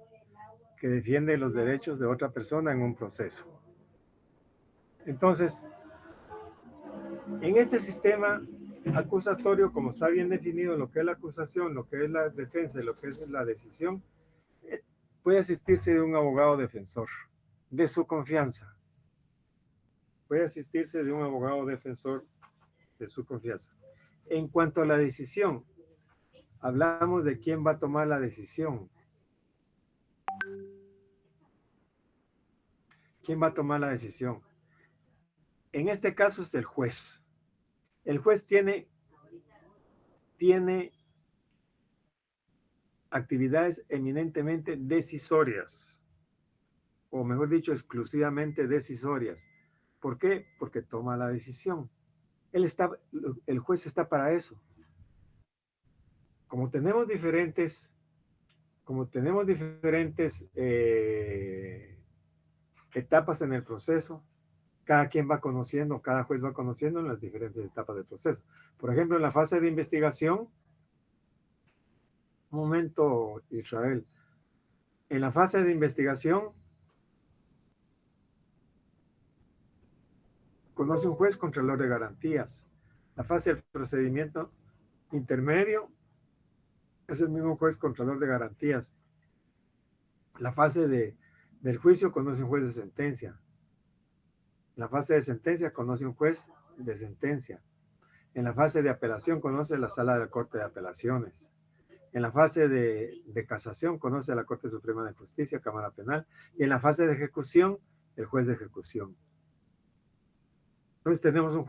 que defiende los derechos de otra persona en un proceso. Entonces, en este sistema acusatorio, como está bien definido lo que es la acusación, lo que es la defensa y lo que es la decisión, puede asistirse de un abogado defensor, de su confianza. Puede asistirse de un abogado defensor de su confianza. En cuanto a la decisión, hablamos de quién va a tomar la decisión. ¿Quién va a tomar la decisión? En este caso es el juez. El juez tiene actividades eminentemente decisorias, o mejor dicho, exclusivamente decisorias. ¿Por qué? Porque toma la decisión. El juez está para eso. Como tenemos diferentes etapas en el proceso, cada juez va conociendo las diferentes etapas del proceso. Por ejemplo, en la fase de investigación, un momento, Israel, en la fase de investigación, conoce un juez contralor de garantías. La fase del procedimiento intermedio es el mismo juez contralor de garantías. La fase del juicio conoce un juez de sentencia. En la fase de sentencia conoce un juez de sentencia. En la fase de apelación conoce la sala de la Corte de Apelaciones. En la fase de casación conoce a la Corte Suprema de Justicia, Cámara Penal. Y en la fase de ejecución, el juez de ejecución. Entonces tenemos un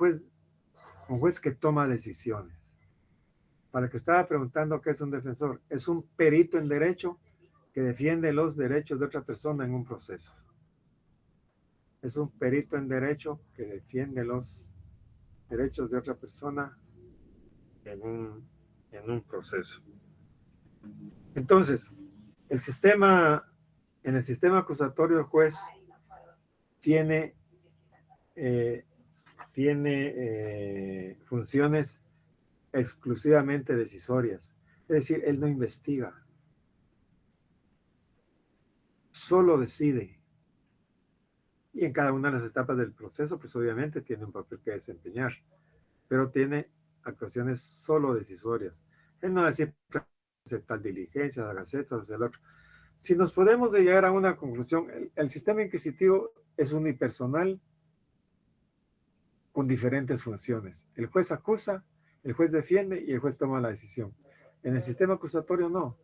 juez que toma decisiones. Para el que estaba preguntando qué es un defensor, es un perito en derecho que defiende los derechos de otra persona en un proceso. Es un perito en derecho que defiende los derechos de otra persona en un proceso. Entonces, en el sistema acusatorio, el juez tiene funciones exclusivamente decisorias. Es decir, él no investiga, solo decide. Y en cada una de las etapas del proceso, pues obviamente tiene un papel que desempeñar, pero tiene actuaciones solo decisorias. Él no va a decir, hace tal diligencia, hágase esto, hace el otro. Si nos podemos llegar a una conclusión, el sistema inquisitivo es unipersonal con diferentes funciones. El juez acusa, el juez defiende y el juez toma la decisión. En el sistema acusatorio no.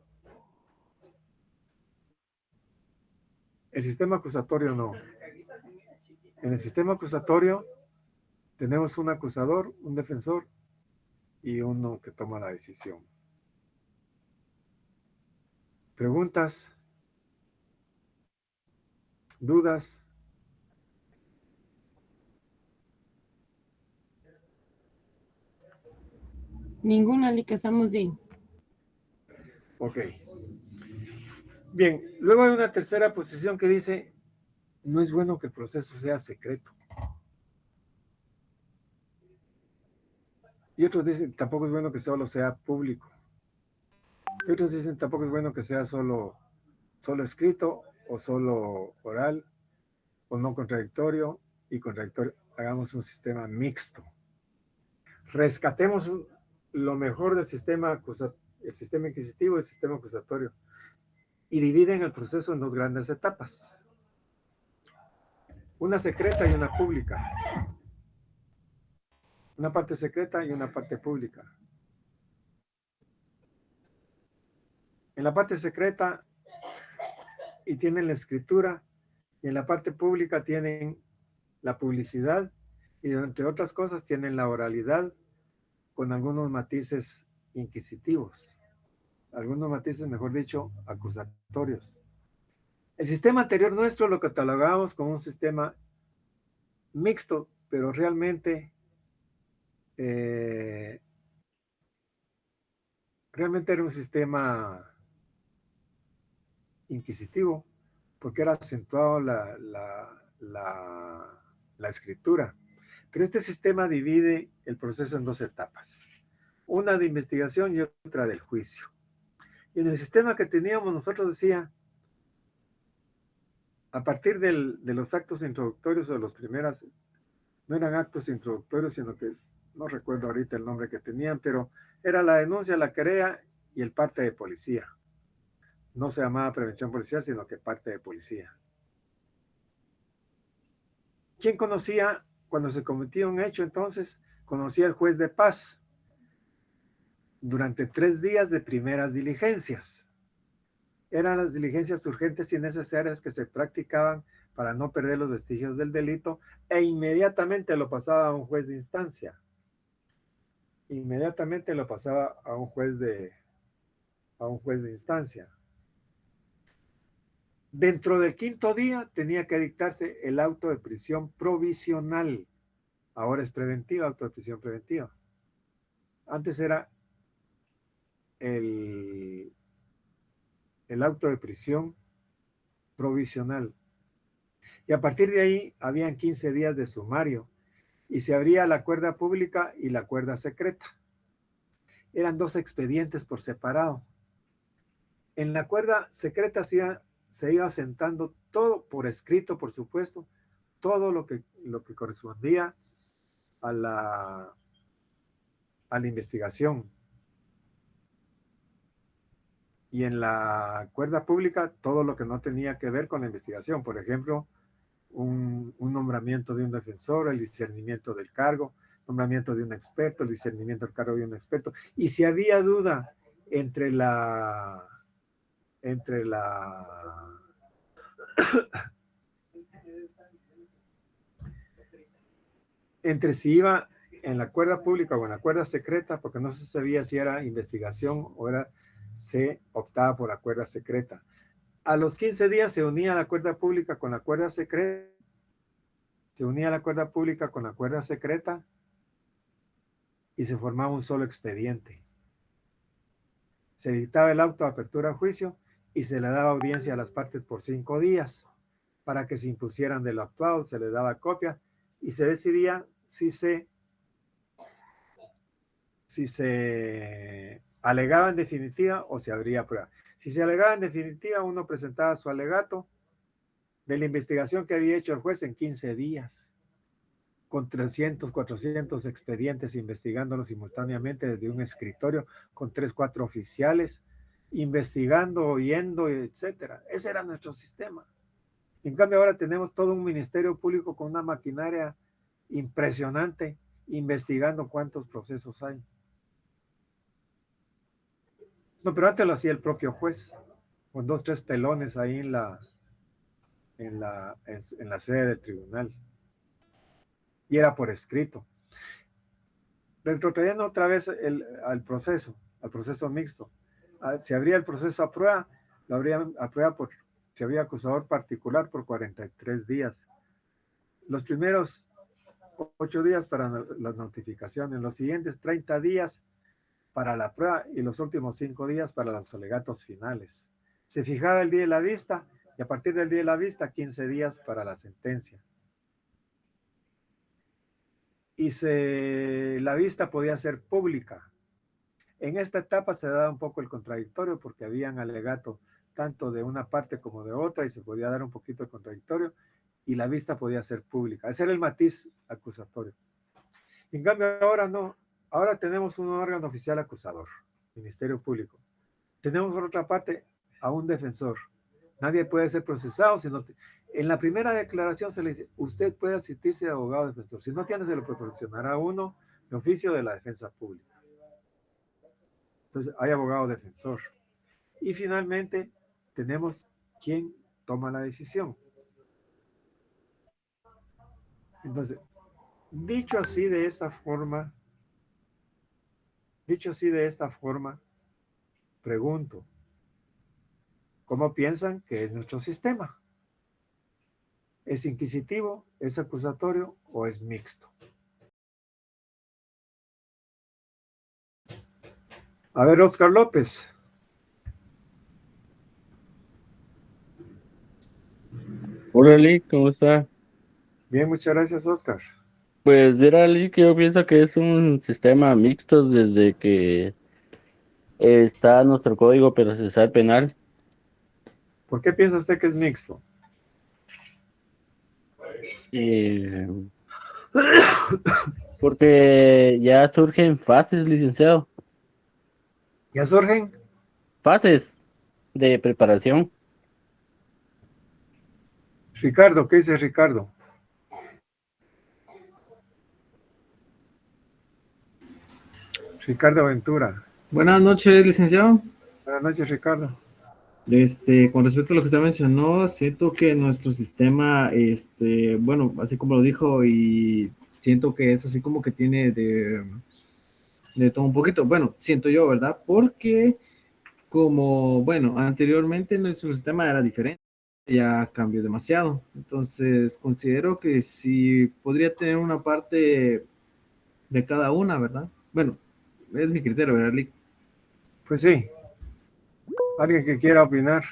El sistema acusatorio no. En el sistema acusatorio tenemos un acusador, un defensor y uno que toma la decisión. ¿Preguntas? ¿Dudas? Ninguna, Lick, estamos bien. Ok. Bien, luego hay una tercera posición que dice, no es bueno que el proceso sea secreto. Y otros dicen, tampoco es bueno que solo sea público. Y otros dicen, tampoco es bueno que sea solo escrito o solo oral o no contradictorio y contradictorio. Hagamos un sistema mixto. Rescatemos lo mejor del sistema el sistema inquisitivo y el sistema acusatorio y dividen el proceso en dos grandes etapas. Una secreta y una pública. Una parte secreta y una parte pública. En la parte secreta y tienen la escritura y en la parte pública tienen la publicidad y entre otras cosas tienen la oralidad con algunos matices inquisitivos, algunos matices, mejor dicho, acusatorios. El sistema anterior nuestro lo catalogamos como un sistema mixto, pero realmente era un sistema inquisitivo, porque era acentuado la escritura. Pero este sistema divide el proceso en dos etapas, una de investigación y otra del juicio. Y en el sistema que teníamos nosotros decía, A partir de los actos introductorios o de los primeros, no eran actos introductorios, sino que no recuerdo ahorita el nombre que tenían, pero era la denuncia, la querella y el parte de policía. No se llamaba prevención policial, sino que parte de policía. ¿Quién conocía cuando se cometía un hecho entonces? Conocía el juez de paz durante 3 días de primeras diligencias. Eran las diligencias urgentes y necesarias que se practicaban para no perder los vestigios del delito e inmediatamente lo pasaba a un juez de instancia. Inmediatamente lo pasaba a un juez de instancia. Dentro del 5.º día tenía que dictarse el auto de prisión provisional. Ahora es preventiva, auto de prisión preventiva. Antes era el auto de prisión provisional. Y a partir de ahí habían 15 días de sumario y se abría la cuerda pública y la cuerda secreta. Eran 2 expedientes por separado. En la cuerda secreta se iba sentando todo por escrito, por supuesto, todo lo que correspondía a la investigación. Y en la cuerda pública, todo lo que no tenía que ver con la investigación. Por ejemplo, un nombramiento de un defensor, el discernimiento del cargo, nombramiento de un experto, el discernimiento del cargo de un experto. Y si había duda entre si iba en la cuerda pública o en la cuerda secreta, porque no se sabía si era investigación o se optaba por la cuerda secreta. A los 15 días se unía la cuerda pública con la cuerda secreta, y se formaba un solo expediente. Se dictaba el auto de apertura a juicio y se le daba audiencia a las partes por 5 días para que se impusieran de lo actuado, se le daba copia y se decidía si se alegaba en definitiva o se abría prueba. Si se alegaba en definitiva, uno presentaba su alegato de la investigación que había hecho el juez en 15 días, con 300, 400 expedientes investigándolos simultáneamente desde un escritorio, con 3, 4 oficiales, investigando, oyendo, etcétera. Ese era nuestro sistema. En cambio, ahora tenemos todo un ministerio público con una maquinaria impresionante, investigando cuántos procesos hay. No, pero antes lo hacía el propio juez, con 2, 3 pelones ahí en la sede del tribunal. Y era por escrito. Retrocediendo otra vez al proceso mixto. Se abría el proceso a prueba, lo abrían a prueba si había acusador particular por 43 días. Los primeros 8 días para las notificaciones, los siguientes 30 días para la prueba y los últimos 5 días para los alegatos finales. Se fijaba el día de la vista y a partir del día de la vista 15 días para la sentencia. Y la vista podía ser pública. En esta etapa se daba un poco el contradictorio porque habían alegato tanto de una parte como de otra y se podía dar un poquito el contradictorio y la vista podía ser pública. Ese era el matiz acusatorio. En cambio ahora no. Ahora tenemos un órgano oficial acusador, Ministerio Público. Tenemos por otra parte a un defensor. Nadie puede ser procesado sino en la primera declaración se le dice, usted puede asistirse de abogado defensor. Si no tiene, se lo proporcionará uno de oficio de la defensa pública. Entonces, hay abogado defensor. Y finalmente, tenemos quien toma la decisión. Entonces, dicho así de esta forma, pregunto, ¿cómo piensan que es nuestro sistema? ¿Es inquisitivo, es acusatorio o es mixto? A ver, Oscar López. Hola, Lee, ¿cómo está? Bien, muchas gracias, Oscar. Pues mira, Lee, que yo pienso que es un sistema mixto desde que está nuestro Código Procesal Penal. ¿Por qué piensa usted que es mixto? Eh, porque ya surgen fases, licenciado. ¿Ya surgen? Fases de preparación. Ricardo, ¿qué dice Ricardo? Ricardo Ventura. Buenas noches, licenciado. Buenas noches, Ricardo. Con respecto a lo que usted mencionó, siento que nuestro sistema, bueno, así como lo dijo, y siento que es así como que tiene de todo un poquito. Bueno, siento yo, ¿verdad? Porque como, bueno, anteriormente nuestro sistema era diferente, ya cambió demasiado. Entonces, considero que sí podría tener una parte de cada una, ¿verdad? Bueno, es mi criterio, ¿verdad, Lick? Pues sí. ¿Alguien que quiera opinar?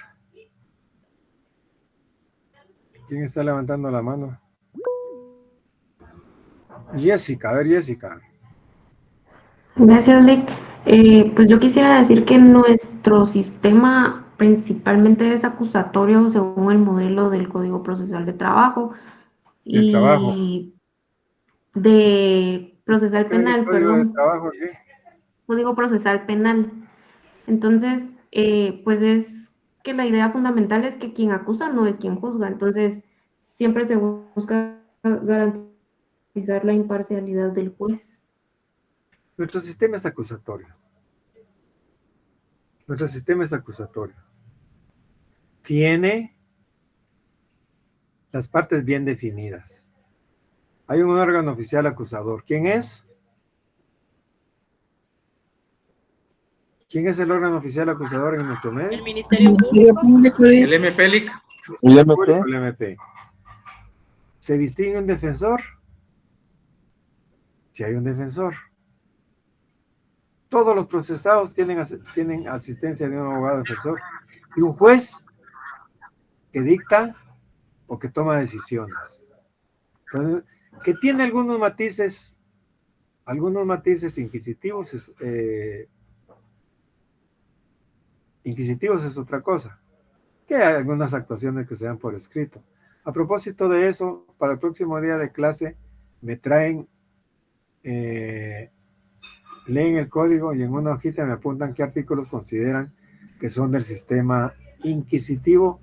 ¿Quién está levantando la mano? Jessica, a ver, Jessica. Gracias, Lick. Pues yo quisiera decir que nuestro sistema principalmente es acusatorio según el modelo del Código Procesal de Trabajo ¿De trabajo? y de procesal ¿Qué penal, código de perdón, trabajo aquí? Código Procesal Penal. Entonces, pues es que la idea fundamental es que quien acusa no es quien juzga. Entonces, siempre se busca garantizar la imparcialidad del juez. Nuestro sistema es acusatorio. Nuestro sistema es acusatorio. Tiene las partes bien definidas. Hay un órgano oficial acusador. ¿Quién es? ¿Quién es el órgano oficial acusador en nuestro medio? El Ministerio Público. El MPLIC. El MP. El MP. ¿Se distingue un defensor? Si hay un defensor. Todos los procesados tienen asistencia de un abogado defensor y un juez que dicta o que toma decisiones. Entonces, que tiene algunos matices inquisitivos, inquisitivos es otra cosa, que hay algunas actuaciones que se dan por escrito. A propósito de eso, para el próximo día de clase me traen, leen el código y en una hojita me apuntan qué artículos consideran que son del sistema inquisitivo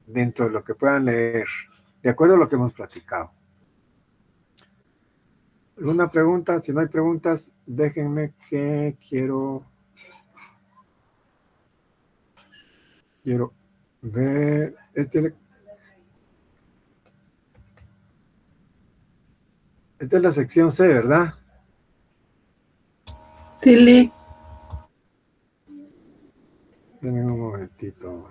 dentro de lo que puedan leer, de acuerdo a lo que hemos platicado. ¿Alguna pregunta? Si no hay preguntas, déjenme que quiero ver. Esta es la sección C, ¿verdad? Sí, Lick. Denme un momentito.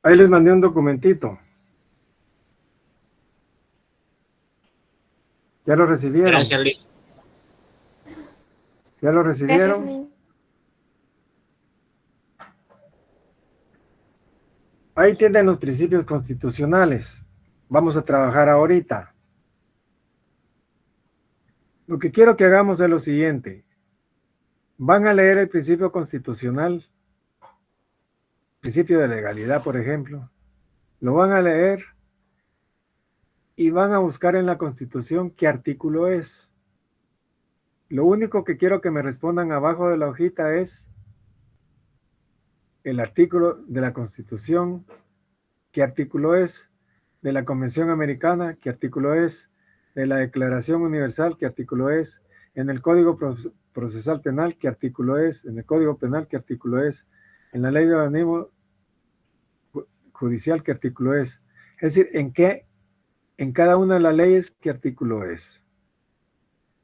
Ahí les mandé un documentito. ¿Ya lo recibieron? Gracias, Lick. ¿Ya lo recibieron? Gracias, Lick. Ahí tienen los principios constitucionales. Vamos a trabajar ahorita. Lo que quiero que hagamos es lo siguiente. Van a leer el principio constitucional, principio de legalidad, por ejemplo. Lo van a leer y van a buscar en la Constitución qué artículo es. Lo único que quiero que me respondan abajo de la hojita es el artículo de la Constitución, qué artículo es, de la Convención Americana, qué artículo es, de la Declaración Universal, ¿qué artículo es? En el Código Procesal Penal, ¿qué artículo es? En el Código Penal, ¿qué artículo es? En la Ley de Organismo Judicial, ¿qué artículo es? Es decir, en cada una de las leyes, ¿qué artículo es?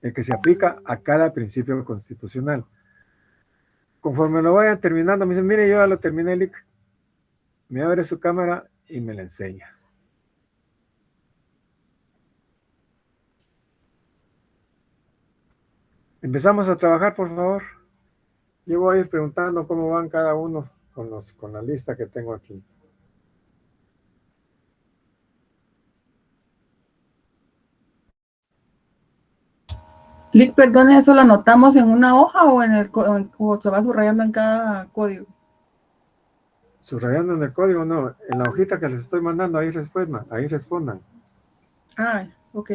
El que se aplica a cada principio constitucional. Conforme lo vayan terminando, me dicen, mire, yo ya lo terminé, Lick. Me abre su cámara y me la enseña. Empezamos a trabajar, por favor. Yo voy a ir preguntando cómo van cada uno con la lista que tengo aquí. Lick, perdone, ¿eso lo anotamos en una hoja o o se va subrayando en cada código? Subrayando en el código, no. En la hojita que les estoy mandando, ahí respondan. Ah, ok.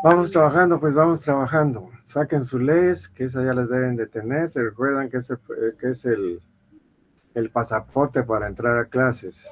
Vamos trabajando, pues vamos trabajando. Saquen su leyes, que esa ya les deben de tener. Se recuerdan que es el pasaporte para entrar a clases.